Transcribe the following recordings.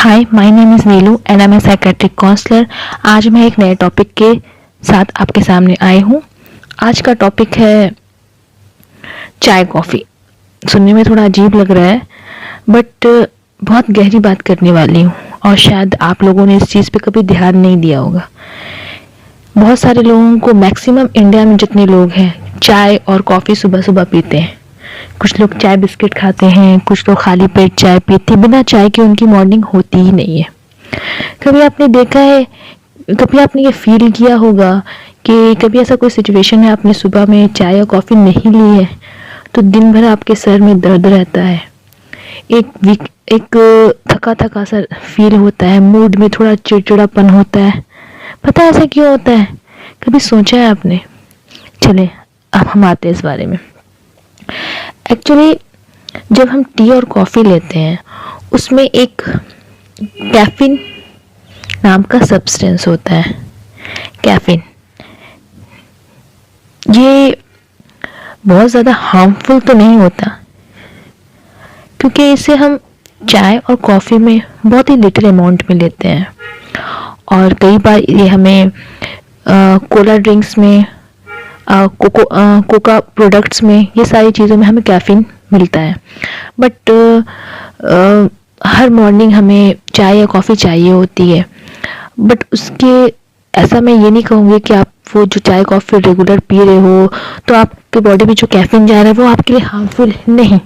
Hi, my name is Neelu and I am a psychiatric counsellor. आज मैं एक नए टॉपिक के साथ आपके सामने आई हूँ। आज का टॉपिक है चाय कॉफ़ी। सुनने में थोड़ा अजीब लग रहा है बट बहुत गहरी बात करने वाली हूँ और शायद आप लोगों ने इस चीज़ पे कभी ध्यान नहीं दिया होगा। बहुत सारे लोगों को, मैक्सिमम इंडिया में जितने लोग हैं, चाय और कॉफ़ी सुबह सुबह पीते हैं। कुछ लोग चाय बिस्किट खाते हैं, कुछ लोग खाली पेट चाय पीते हैं। बिना चाय के उनकी मॉर्निंग होती ही नहीं है। कभी आपने देखा है, कभी आपने ये फील किया होगा कि कभी ऐसा कोई सिचुएशन है, आपने सुबह में चाय या कॉफ़ी नहीं ली है तो दिन भर आपके सर में दर्द रहता है, एक थका थका सा फील होता है, मूड में थोड़ा चिड़चिड़ापन होता है। पता है ऐसा क्यों होता है? कभी सोचा है आपने? चले अब हम आते हैं इस बारे में। एक्चुअली जब हम टी और कॉफ़ी लेते हैं उसमें एक कैफीन नाम का सब्सटेंस होता है। कैफीन ये बहुत ज़्यादा हार्मफुल तो नहीं होता, क्योंकि इसे हम चाय और कॉफ़ी में बहुत ही लिटिल अमाउंट में लेते हैं और कई बार ये हमें कोला ड्रिंक्स में, कोका प्रोडक्ट्स में, ये सारी चीज़ों में हमें कैफ़ीन मिलता है। बट हर मॉर्निंग हमें चाय या कॉफ़ी चाहिए होती है। बट उसके ऐसा मैं ये नहीं कहूँगी कि आप वो जो चाय कॉफ़ी रेगुलर पी रहे हो तो आपके बॉडी में जो कैफ़ीन जा रहा है वो आपके लिए हार्मफुल नहीं।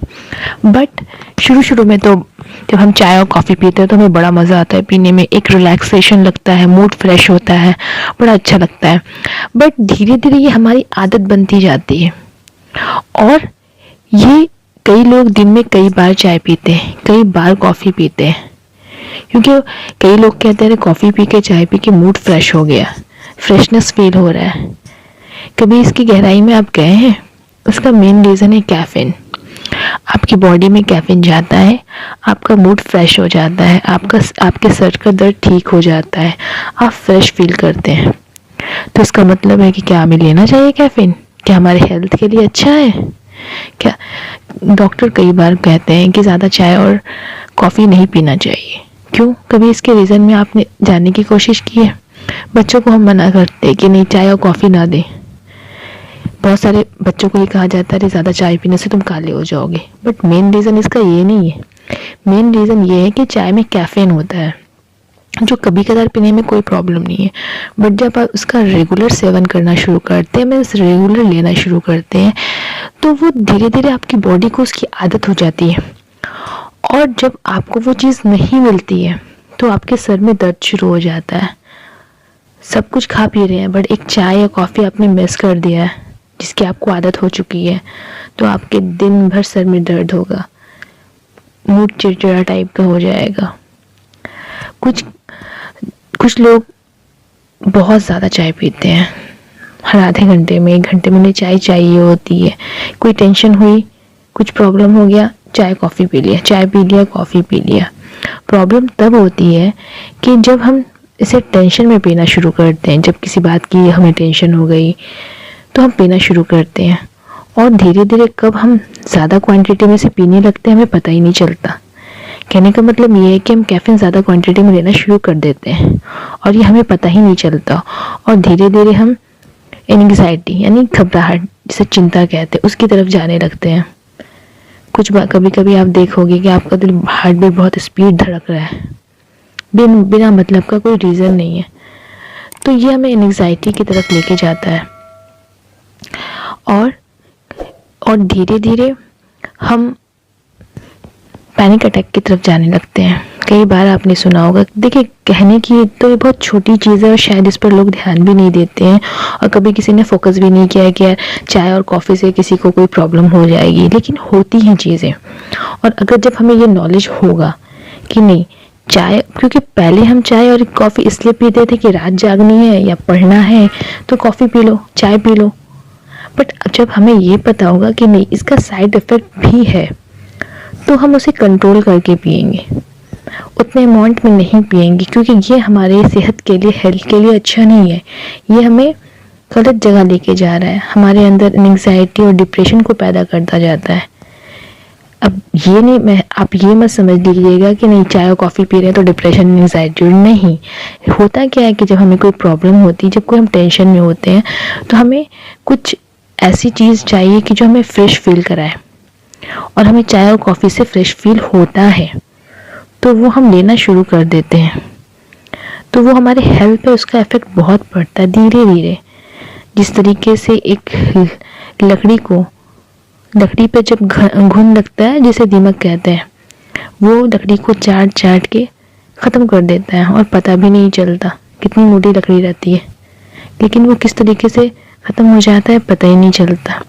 बट शुरू में तो जब हम चाय और कॉफ़ी पीते हैं तो हमें बड़ा मज़ा आता है पीने में, एक रिलैक्सेशन लगता है, मूड फ्रेश होता है, बड़ा अच्छा लगता है। बट धीरे धीरे ये हमारी आदत बनती जाती है और ये कई लोग दिन में कई बार चाय पीते हैं, कई बार कॉफ़ी पीते हैं, क्योंकि कई लोग कहते हैं कॉफ़ी पी के, चाय पी के मूड फ्रेश हो गया, फ्रेशनेस फील हो रहा है। कभी इसकी गहराई में आप गए हैं? उसका मेन रीज़न है कैफ़ीन। आपकी बॉडी में कैफ़ीन जाता है, आपका मूड फ्रेश हो जाता है, आपके सर का दर्द ठीक हो जाता है, आप फ्रेश फील करते हैं। तो इसका मतलब है कि क्या हमें लेना चाहिए कैफ़ीन? क्या हमारे हेल्थ के लिए अच्छा है? क्या डॉक्टर कई बार कहते हैं कि ज़्यादा चाय और कॉफ़ी नहीं पीना चाहिए। क्यों? कभी इसके रीज़न में आपने जानने की कोशिश की है? बच्चों को हम मना करते हैं कि नहीं, चाय और कॉफ़ी ना दें। बहुत सारे बच्चों को ये कहा जाता है ज़्यादा चाय पीने से तुम काले हो जाओगे। बट मेन रीज़न इसका ये नहीं है। मेन रीज़न ये है कि चाय में कैफ़ीन होता है जो कभी कदार पीने में कोई प्रॉब्लम नहीं है। बट जब आप उसका रेगुलर सेवन करना शुरू करते हैं, मीन्स रेगुलर लेना शुरू करते हैं, तो वो धीरे धीरे आपकी बॉडी को उसकी आदत हो जाती है और जब आपको वो चीज़ नहीं मिलती है तो आपके सर में दर्द शुरू हो जाता है। सब कुछ खा पी रहे हैं बट एक चाय या कॉफ़ी आपने मिस कर दिया है जिसकी आपको आदत हो चुकी है, तो आपके दिन भर सर में दर्द होगा, मूड चिड़चिड़ा टाइप का हो जाएगा। कुछ लोग बहुत ज़्यादा चाय पीते हैं, हर आधे घंटे में, 1 घंटे में उन्हें चाय चाहिए होती है। कोई टेंशन हुई, कुछ प्रॉब्लम हो गया, चाय कॉफ़ी पी लिया, चाय पी लिया, कॉफ़ी पी लिया। प्रॉब्लम तब होती है कि जब हम इसे टेंशन में पीना शुरू करते हैं। जब किसी बात की हमें टेंशन हो गई तो हम पीना शुरू करते हैं और धीरे धीरे कब हम ज़्यादा क्वांटिटी में से पीने लगते हैं हमें पता ही नहीं चलता। कहने का मतलब ये है कि हम कैफ़ीन ज़्यादा क्वांटिटी में लेना शुरू कर देते हैं और ये हमें पता ही नहीं चलता और धीरे धीरे हम एंग्जाइटी यानी घबराहट, जिसे चिंता कहते हैं, उसकी तरफ जाने लगते हैं। कभी कभी आप देखोगे कि आपका दिल, हार्ट बीट बहुत स्पीड धड़क रहा है, बिना मतलब का, कोई रीज़न नहीं है। तो ये हमें एंग्जाइटी की तरफ लेके जाता है और धीरे धीरे हम पैनिक अटैक की तरफ जाने लगते हैं। कई बार आपने सुना होगा, देखिए कहने की तो ये बहुत छोटी चीज़ है और शायद इस पर लोग ध्यान भी नहीं देते हैं और कभी किसी ने फोकस भी नहीं किया है कि यार चाय और कॉफ़ी से किसी को कोई प्रॉब्लम हो जाएगी, लेकिन होती हैं चीज़ें। और अगर जब हमें ये नॉलेज होगा कि नहीं, चाय, क्योंकि पहले हम चाय और कॉफ़ी इसलिए पीते थे कि रात जागनी है या पढ़ना है तो कॉफ़ी पी लो, चाय पी लो। बट जब हमें ये पता होगा कि नहीं, इसका साइड इफ़ेक्ट भी है, तो हम उसे कंट्रोल करके पिएंगे, उतने अमाउंट में नहीं पिएंगे, क्योंकि ये हमारे सेहत के लिए, हेल्थ के लिए अच्छा नहीं है। ये हमें गलत जगह लेके जा रहा है, हमारे अंदर एंग्जाइटी और डिप्रेशन को पैदा करता जाता है। अब ये नहीं, मैं आप ये मत समझ लीजिएगा कि नहीं चाय और कॉफ़ी पी रहे हैं तो डिप्रेशन एंग्जाइटी, नहीं। होता क्या है कि जब हमें कोई प्रॉब्लम होती है, जब कोई हम टेंशन में होते हैं, तो हमें कुछ ऐसी चीज़ चाहिए कि जो हमें फ्रेश फील कराए, और हमें चाय और कॉफ़ी से फ्रेश फील होता है तो वो हम लेना शुरू कर देते हैं, तो वो हमारे हेल्थ पे उसका इफ़ेक्ट बहुत पड़ता है धीरे धीरे। जिस तरीके से एक लकड़ी पे जब घुन लगता है, जिसे दीमक कहते हैं, वो लकड़ी को चाट चाट के ख़त्म कर देता है और पता भी नहीं चलता कितनी मोटी लकड़ी रहती है, लेकिन वो किस तरीके से ख़त्म हो जाता है पता ही नहीं चलता।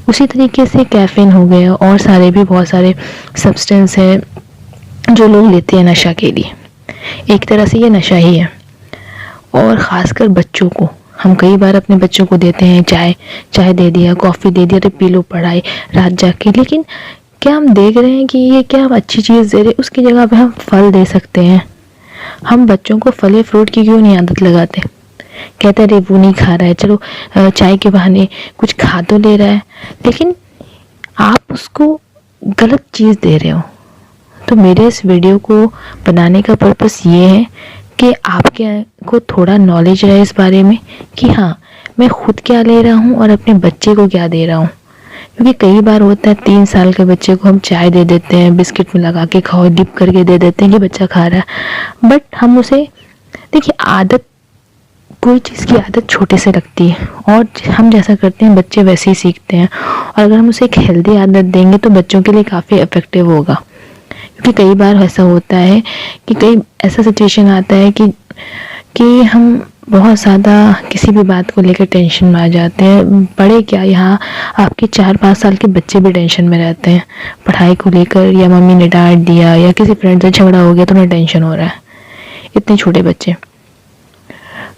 उसी तरीके से कैफ़ीन हो गया और सारे भी बहुत सारे सब्सटेंस है जो लोग लेते हैं नशा के लिए। एक तरह से ये नशा ही है। और ख़ासकर बच्चों को हम कई बार अपने बच्चों को देते हैं चाय दे दिया, कॉफ़ी दे दिया, तो पी लो पढ़ाई रात जाके, लेकिन क्या हम देख रहे हैं कि ये क्या हम अच्छी चीज़ दे रहे? उसकी जगह पे हम फल दे सकते हैं। हम बच्चों को फल या फ्रूट की क्यों नहीं आदत लगाते? कहते अरे वो नहीं खा रहा है, चलो चाय के बहाने कुछ खा तो ले रहा है, लेकिन आप उसको गलत चीज़ दे रहे हो। तो मेरे इस वीडियो को बनाने का पर्पस ये है कि आपके को थोड़ा नॉलेज रहे इस बारे में कि हाँ मैं खुद क्या ले रहा हूँ और अपने बच्चे को क्या दे रहा हूँ। क्योंकि कई बार होता है 3 साल के बच्चे को हम चाय दे देते हैं, बिस्किट में लगा के खाओ, डिप करके दे देते हैं कि बच्चा खा रहा है, बट हम उसे, देखिए आदत, कोई चीज़ की आदत छोटे से लगती है और हम जैसा करते हैं बच्चे वैसे ही सीखते हैं। और अगर हम उसे एक हेल्दी आदत देंगे तो बच्चों के लिए काफ़ी इफ़ेक्टिव होगा। क्योंकि कई बार ऐसा होता है कि कई ऐसा सिचुएशन आता है कि हम बहुत ज़्यादा किसी भी बात को लेकर टेंशन में आ जाते हैं। बड़े क्या, यहाँ आपके 4-5 साल के बच्चे भी टेंशन में रहते हैं पढ़ाई को लेकर, या मम्मी ने डांट दिया या किसी फ्रेंड से झगड़ा हो गया तो उन्हें टेंशन हो रहा है, इतने छोटे बच्चे।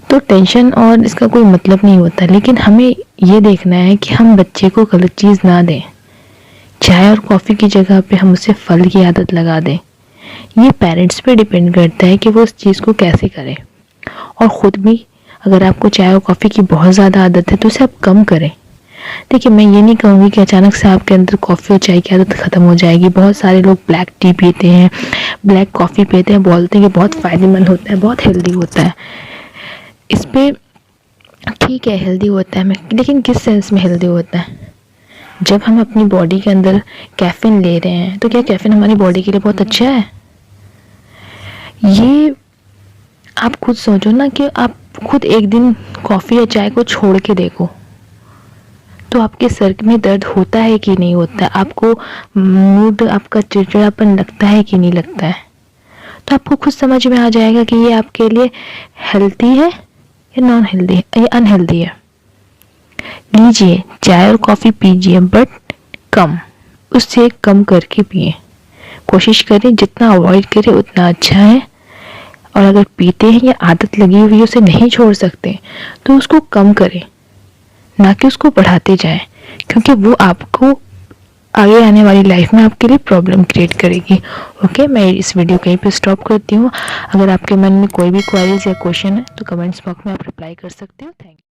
तो टेंशन और इसका कोई मतलब नहीं होता, लेकिन हमें ये देखना है कि हम बच्चे को गलत चीज़ ना दें। चाय और कॉफ़ी की जगह पे हम उसे फल की आदत लगा दें। ये पेरेंट्स पे डिपेंड करता है कि वो उस चीज़ को कैसे करें। और ख़ुद भी अगर आपको चाय और कॉफ़ी की बहुत ज़्यादा आदत है तो उसे आप कम करें। देखिए मैं ये नहीं कहूँगी कि अचानक से आपके अंदर कॉफ़ी और चाय की आदत ख़त्म हो जाएगी। बहुत सारे लोग ब्लैक टी पीते हैं, ब्लैक कॉफ़ी पीते हैं, बोलते हैं कि बहुत फ़ायदेमंद होता है, बहुत हेल्दी होता है। इस पर ठीक है हेल्दी होता है, लेकिन किस सेंस में हेल्दी होता है? जब हम अपनी बॉडी के अंदर कैफ़ीन ले रहे हैं तो क्या कैफ़ीन हमारी बॉडी के लिए बहुत अच्छा है? ये आप खुद सोचो ना कि आप खुद एक दिन कॉफ़ी या चाय को छोड़ के देखो तो आपके सर में दर्द होता है कि नहीं होता है, आपको मूड, आपका चिड़चिड़ापन लगता है कि नहीं लगता है। तो आपको खुद समझ में आ जाएगा कि ये आपके लिए हेल्दी है या नॉन हेल्दी है या अनहेल्दी है। लीजिए चाय और कॉफ़ी पीजिए, बट कम, उससे कम करके पिए। कोशिश करें जितना अवॉइड करें उतना अच्छा है। और अगर पीते हैं या आदत लगी हुई है उसे नहीं छोड़ सकते तो उसको कम करें, ना कि उसको बढ़ाते जाएं, क्योंकि वो आपको आगे आने वाली लाइफ में आपके लिए प्रॉब्लम क्रिएट करेगी। ओके, मैं इस वीडियो कहीं पे स्टॉप करती हूँ। अगर आपके मन में कोई भी क्वेरीज या क्वेश्चन है तो कमेंट्स बॉक्स में आप रिप्लाई कर सकते हो। Thank you.